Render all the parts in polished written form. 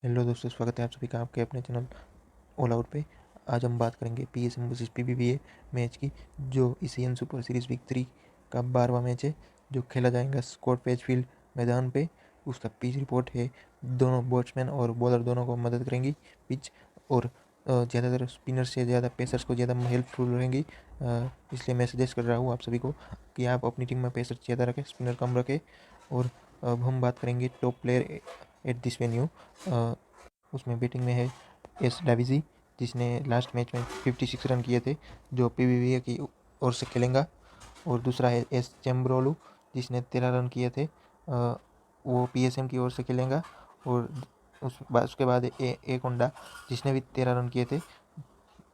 Hello दोस्तों, स्वागत है आप सभी का आपके अपने चैनल ऑल आउट पे। आज हम बात करेंगे पीएसएम वर्सेस पीबीवीए मैच की, जो एशियन सुपर सीरीज वीक 3 का 12वां मैच है, जो खेला जाएगा स्कॉट पेजफील्ड मैदान पे। उसका पिच रिपोर्ट है, दोनों बैट्समैन और बॉलर दोनों को मदद करेंगी पिच, और ज़्यादातर स्पिनर से ज़्यादा पेसर्स को ज़्यादा हेल्पफुल रहेंगी। इसलिए मैं सजेस्ट कर रहा हूँ आप सभी को कि आप अपनी टीम में पेसर ज़्यादा रखें, स्पिनर कम रखें। और अब हम बात करेंगे top player at this venue. उसमें बैटिंग में है एस डाविजी, जिसने लास्ट मैच में 56 रन किए थे, जो पीबीवीए की ओर से खेलेगा। और दूसरा है एस चेम्ब्रोलू, जिसने 13 रन किए थे, वो पीएसएम की ओर से खेलेगा। और उसके बाद ए कोंडा, जिसने भी 13 रन किए थे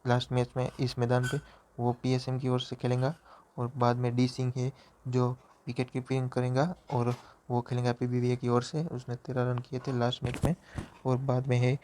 लास्ट मैच में इस मैदान पे, वो पीएसएम की ओर से खेलेगा। और बाद में डी सिंह है, जो विकेट कीपिंग करेगा और वो खेलेगा पीबीवीए की ओर से, उसने 13 रन किए थे लास्ट मैच में। और बाद में है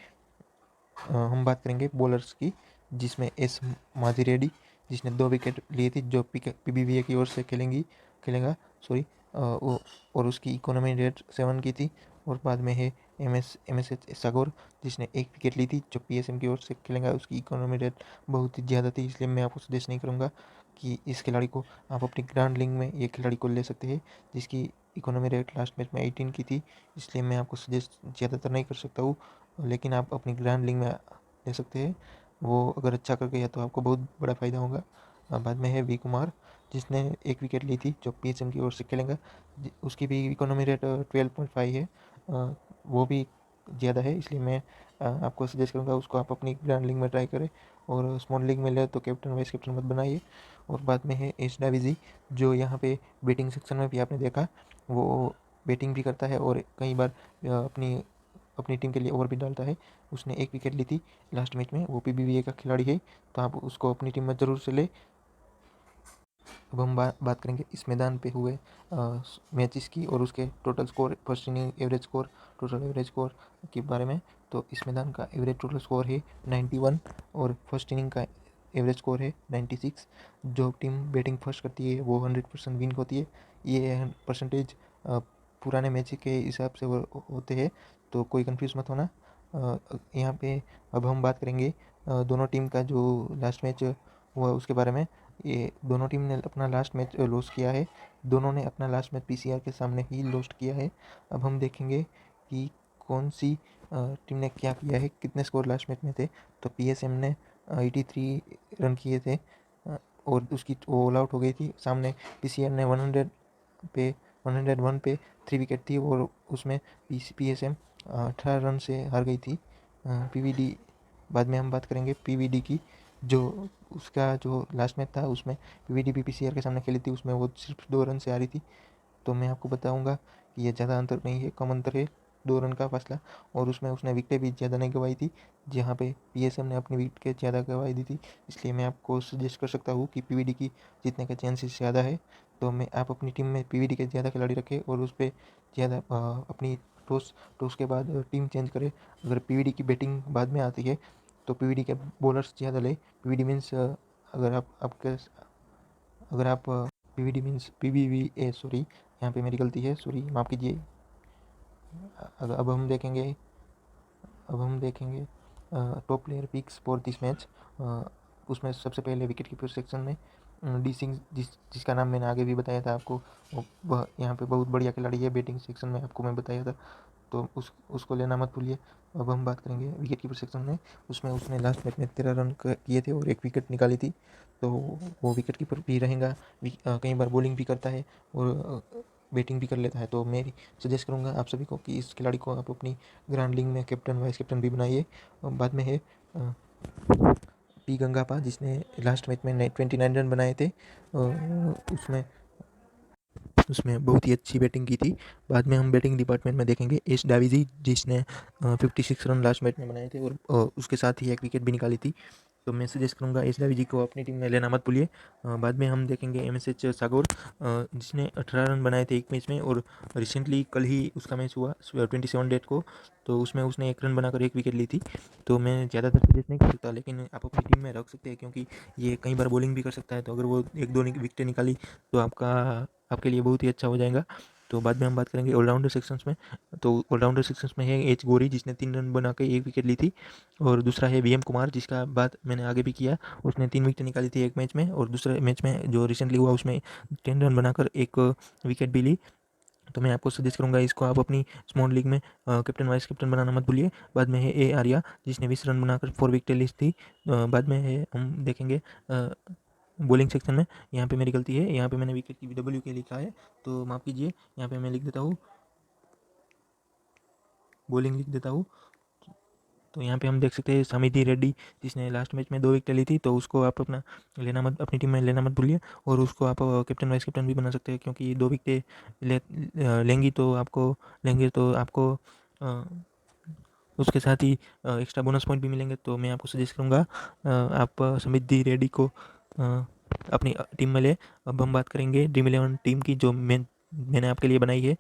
हम बात करेंगे बॉलर्स की, जिसमें एस माजी रेड्डी, जिसने 2 विकेट लिए थी, जो पीबीवीए की ओर से खेलेगा सॉरी। और उसकी इकोनॉमी रेट 7 की थी। और बाद में है एम एस एच सागोर, जिसने 1 विकेट ली थी, जो पीएसएम की ओर से खेलेगा। उसकी इकोनॉमी रेट बहुत ही ज़्यादा थी, इसलिए मैं आपको सजेस्ट नहीं करूँगा कि इस खिलाड़ी को आप अपनी ग्रांड लीग में ये खिलाड़ी को ले सकते हैं, जिसकी इकोनॉमी रेट लास्ट मैच में 18 की थी। इसलिए मैं आपको सजेस्ट ज़्यादातर नहीं कर सकता हूँ, लेकिन आप अपनी ग्रैंड लीग में ले सकते हैं। वो अगर अच्छा कर गया तो आपको बहुत बड़ा फ़ायदा होगा। बाद में है वी कुमार, जिसने 1 विकेट ली थी, जो पीएसएम की ओर से खेलेगा। उसकी भी इकोनॉमी रेट 12.5 है। वो भी ज़्यादा है, इसलिए मैं आपको सजेस्ट करूँगा उसको आप अपनी ग्रैंड लीग में ट्राई करें। और स्मॉल लीग में ले तो कैप्टन वाइस कैप्टन मत बनाइए। और बाद में है एस डाविजी, जो यहाँ पे बैटिंग सेक्शन में भी आपने देखा, वो बैटिंग भी करता है और कई बार अपनी अपनी टीम के लिए ओवर भी डालता है। उसने 1 विकेट ली थी लास्ट मैच में, वो पीबीवीए का खिलाड़ी है, तो आप उसको अपनी टीम में ज़रूर से ले। अब हम बात करेंगे इस मैदान पे हुए मैचेस की और उसके total score, first inning average score, total average score के बारे में। तो इस मैदान का एवरेज टोटल स्कोर है 91, और फर्स्ट इनिंग का एवरेज स्कोर है 96। जो टीम बैटिंग फर्स्ट करती है वो 100% विन होती है। ये परसेंटेज पुराने मैच के हिसाब से होते हैं, तो कोई कंफ्यूज मत होना। यहाँ पे अब हम बात करेंगे दोनों टीम का जो लास्ट मैच हुआ उसके बारे में। ये दोनों टीम ने अपना लास्ट मैच लॉस किया है। दोनों ने अपना लास्ट मैच पीसीआर के सामने ही लॉस्ट किया है। अब हम देखेंगे कि कौन सी टीम ने क्या किया है, कितने स्कोर लास्ट मैच में थे। तो पीएसएम ने 83 रन किए थे, और उसकी ऑल आउट हो गई थी। सामने पीसीआर ने 101 पे 3 विकेट थी, और उसमें पीएसएम 18 रन से हार गई थी। पीवीडी, बाद में हम बात करेंगे पीवीडी की, जो उसका जो लास्ट मैच था उसमें पीवीडी भी पीसीआर के सामने खेली थी, उसमें वो सिर्फ 2 रन से हारी थी। तो मैं आपको बताऊंगा कि ये ज़्यादा अंतर नहीं है, कम अंतर है, 2 रन का फासला। और उसमें उसने विकेटें भी ज़्यादा नहीं गंवाई थी, जहाँ पे पीएसएम ने अपनी विकेट ज़्यादा गंवाई दी थी। इसलिए मैं आपको सजेस्ट कर सकता हूँ कि पीवीडी की जीतने के चांसेस ज़्यादा है। तो मैं आप अपनी टीम में पीवीडी के ज़्यादा खिलाड़ी रखें और उस पर ज़्यादा अपनी टॉस के बाद टीम चेंज करें। अगर पीवीडी की बैटिंग बाद में आती है तो पीवीडी के बॉलर्स ज़्यादा ले। पीवीडी मीन्स अगर आप आपके अगर आप पीवीडी मीन्स पीवीवीए, सॉरी, यहाँ पे मेरी गलती है, सॉरी, माफ़ कीजिए। अब हम देखेंगे top player picks for this match. उसमें सबसे पहले विकेट कीपर सेक्शन में डी सिंह, जिसका नाम मैंने आगे भी बताया था आपको, वह यहाँ पे बहुत बढ़िया खिलाड़ी है। बैटिंग सेक्शन में आपको मैं बताया था, तो उसको लेना मत भूलिए। अब हम बात करेंगे विकेट कीपर सेक्शन में। उसमें उसने लास्ट मैच में 13 रन किए थे और 1 विकेट निकाली थी, तो वो विकेट कीपर भी रहेगा। कई बार बॉलिंग भी करता है और बैटिंग भी कर लेता है। तो मैं सजेस्ट करूँगा आप सभी को कि इस खिलाड़ी को आप अपनी ग्रैंड लीग में कैप्टन वाइस कैप्टन भी बनाइए। बाद में है पी गंगापा, जिसने लास्ट मैच में 29 रन बनाए थे। उसमें उसमें बहुत ही अच्छी बैटिंग की थी। बाद में हम बैटिंग डिपार्टमेंट में देखेंगे एस डाविजी, जिसने 56 रन लास्ट मैच में बनाए थे और उसके साथ ही 1 विकेट भी निकाली थी। तो मैं सजेस्ट करूँगा एस डाविजी को अपनी टीम में लेना मत भूलिए। बाद में हम देखेंगे एमएसएच सागोर, जिसने 18 रन बनाए थे एक मैच में, और रिसेंटली कल ही उसका मैच हुआ 27 डेट को, तो उसमें उसने 1 रन बनाकर 1 विकेट ली थी। तो मैं ज़्यादातर सजेस्ट नहीं कर सकता, लेकिन आप अपनी टीम में रख सकते हैं, क्योंकि ये कई बार बॉलिंग भी कर सकता है। तो अगर वो 1-2 विकेटें निकाली तो आपके लिए बहुत ही अच्छा हो जाएगा। तो बाद में हम बात करेंगे ऑलराउंडर सेक्शंस में। तो ऑलराउंडर सेक्शंस में है एच गौरी, जिसने 3 रन बना के 1 विकेट ली थी, और दूसरा है वीएम कुमार, जिसका बात मैंने आगे भी किया। उसने 3 विकेट निकाली थी एक मैच में, और दूसरे मैच में जो रिसेंटली हुआ उसमें 10 रन बनाकर 1 विकेट भी ली। तो मैं आपको सजेस्ट करूँगा इसको आप अपनी स्मॉल लीग में कैप्टन वाइस कैप्टन बनाना मत भूलिए। बाद में है ए आर्या, जिसने 20 रन बनाकर 4 विकेट ली थी। बाद में है, हम देखेंगे बॉलिंग सेक्शन में। यहाँ पे मेरी गलती है, यहाँ पे मैंने विकेट की डब्ल्यू के लिखा है, तो माफ़ कीजिए। यहाँ पे मैं लिख देता हूँ, बॉलिंग लिख देता हूँ। तो यहाँ पे हम देख सकते हैं समिति रेड्डी, जिसने लास्ट मैच में 2 विकेट ली थी, तो उसको आप अपनी टीम में लेना मत भूलिए। और उसको आप कैप्टन वाइस कैप्टन भी बना सकते हैं, क्योंकि 2 विकेटें लेंगे तो आपको उसके साथ ही एक्स्ट्रा बोनस पॉइंट भी मिलेंगे। तो मैं आपको सजेस्ट करूँगा आप समिति रेड्डी को अपनी टीम में ले। अब हम बात करेंगे ड्रीम 11 टीम की, जो मैंने आपके लिए बनाई है।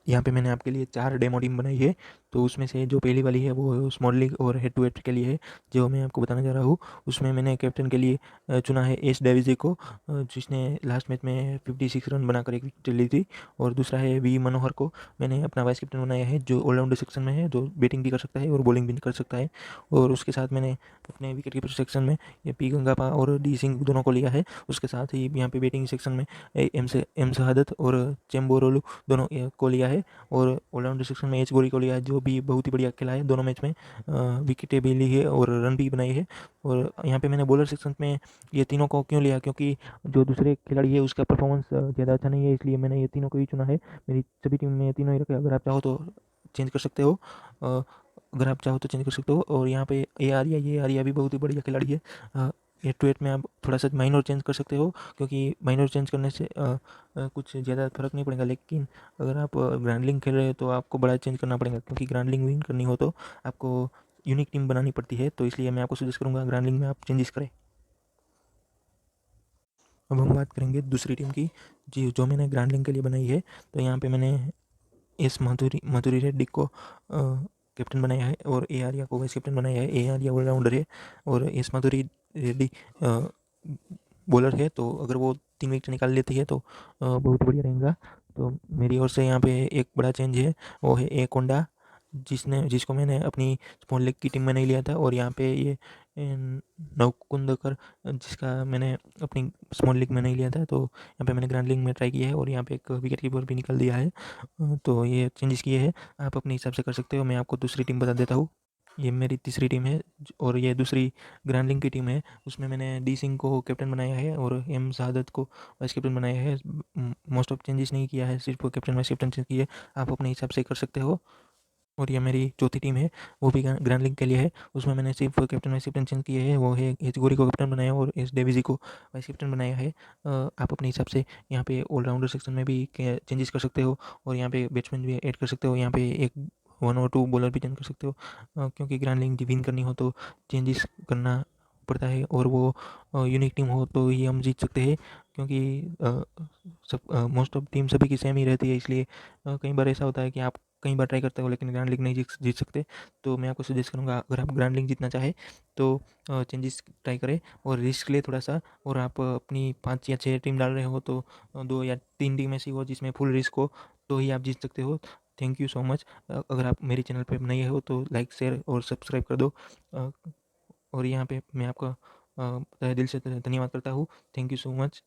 यहाँ पे मैंने आपके लिए 4 डेमो टीम बनाई है। तो उसमें से जो पहली वाली है वो स्मॉल लीग और हेड टू हेड के लिए है, जो मैं आपको बताने जा रहा हूँ। उसमें मैंने कैप्टन के लिए चुना है एस डेविजे को, जिसने लास्ट मैच में 56 रन बनाकर 1 विकेट ली थी। और दूसरा है वी मनोहर को मैंने अपना वाइस कैप्टन बनाया है, जो ऑलराउंडर सेक्शन में है, जो बैटिंग भी कर सकता है और बॉलिंग भी कर सकता है। और उसके साथ मैंने अपने विकेट कीपर सेक्शन में ये पी गंगापा और डी सिंह दोनों को लिया है। उसके साथ ही यहाँ पे बैटिंग सेक्शन में एम शहादत और चेम्बोरोलू दोनों को लिया है। और ऑलराउंडर सेक्शन में एच गौरी को लिया है, जो भी बहुत ही बढ़िया खेला है दोनों मैच में, विकेटें भी ली है और रन भी बनाए हैं। और यहाँ पे मैंने बॉलर सेक्शन में ये तीनों को क्यों लिया, क्योंकि जो दूसरे खिलाड़ी है उसका परफॉर्मेंस ज़्यादा अच्छा नहीं है, इसलिए मैंने ये तीनों को ही चुना है। मेरी सभी टीम में ये तीनों ही रखे, अगर आप चाहो तो चेंज कर सकते हो। अगर आप चाहो तो चेंज कर सकते हो। और यहाँ पे ये आर्या भी बहुत ही बढ़िया खिलाड़ी है। 8 to 8 में आप थोड़ा सा माइनर चेंज कर सकते हो, क्योंकि माइनर चेंज करने से कुछ ज़्यादा फर्क नहीं पड़ेगा। लेकिन अगर आप ग्रैंडलिंग खेल रहे हो तो आपको बड़ा चेंज करना पड़ेगा, क्योंकि ग्रैंडलिंग विन करनी हो तो आपको यूनिक टीम बनानी पड़ती है। तो इसलिए मैं आपको सजेस्ट करूँगा ग्रैंडलिंग में आप चेंजेस करें। अब हम बात करेंगे दूसरी टीम की, जी, जो मैंने ग्रैंडलिंग के लिए बनाई है। तो यहाँ पे मैंने एस माधुरी रेड्डी को कैप्टन बनाया है, और ए आर्या को वाइस कैप्टन बनाया है। ए आर्या ऑलराउंडर है और एस माधुरी रेड्डी बॉलर है। तो अगर वो 3 विकेट निकाल लेती है तो बहुत बढ़िया रहेगा। तो मेरी ओर से यहाँ पे एक बड़ा चेंज है, वो है ए कोंडा, जिसको मैंने अपनी स्मॉल लीग की टीम में नहीं लिया था। और यहाँ पे ये नवकुंदकर, जिसका मैंने अपनी स्मॉल लीग में नहीं लिया था, तो यहाँ पे मैंने ग्रैंड लीग में ट्राई किया है, और यहाँ पे एक विकेट कीपर भी निकाल दिया है। तो ये चेंजेस किए हैं, आप अपने हिसाब से कर सकते हो। मैं आपको दूसरी टीम बता देता हूँ। ये मेरी तीसरी टीम है, और ये दूसरी ग्रैंड लीग की टीम है। उसमें मैंने डी सिंह को कैप्टन बनाया है और एम शहादत को वाइस कैप्टन बनाया है। मोस्ट ऑफ चेंजेस नहीं किया है, सिर्फ कैप्टन वाइस कैप्टन चेंज किए। आप अपने हिसाब से कर सकते हो। और ये मेरी चौथी टीम है, वो भी ग्रैंड लीग के लिए है। उसमें मैंने सिर्फ कैप्टन वाइस कैप्टन चेंज किए हैं, वो है एच गौरी को कैप्टन बनाया और एस डेविजी को वाइस कैप्टन बनाया है। आप अपने हिसाब से यहाँ पे ऑलराउंडर सेक्शन में भी चेंजेस कर सकते हो, और यहाँ पे बैट्समैन भी ऐड कर सकते हो। यहाँ पे एक 1 और 2 बॉलर भी चेंज कर सकते हो, क्योंकि ग्रैंड लीग विन करनी हो तो चेंजेस करना पड़ता है, और वो यूनिक टीम हो तो ही हम जीत सकते हैं। क्योंकि सब मोस्ट ऑफ टीम सभी की सेम ही रहती है, इसलिए कई बार ऐसा होता है कि आप कई बार ट्राई करते हो लेकिन ग्रैंड लीग नहीं जीत सकते। तो मैं आपको सजेस्ट करूँगा, अगर आप ग्रैंड लीग जीतना चाहे तो चेंजेस ट्राई करें और रिस्क ले थोड़ा सा। और आप अपनी 5 या 6 टीम डाल रहे हो तो 2 या 3 टीम ऐसी हो जिसमें फुल रिस्क हो, तो ही आप जीत सकते हो। Thank you so much. अगर आप मेरे चैनल पर नए हो तो लाइक शेयर और सब्सक्राइब कर दो। और यहाँ पे मैं आपका तहे दिल से धन्यवाद करता हूँ। Thank you so much.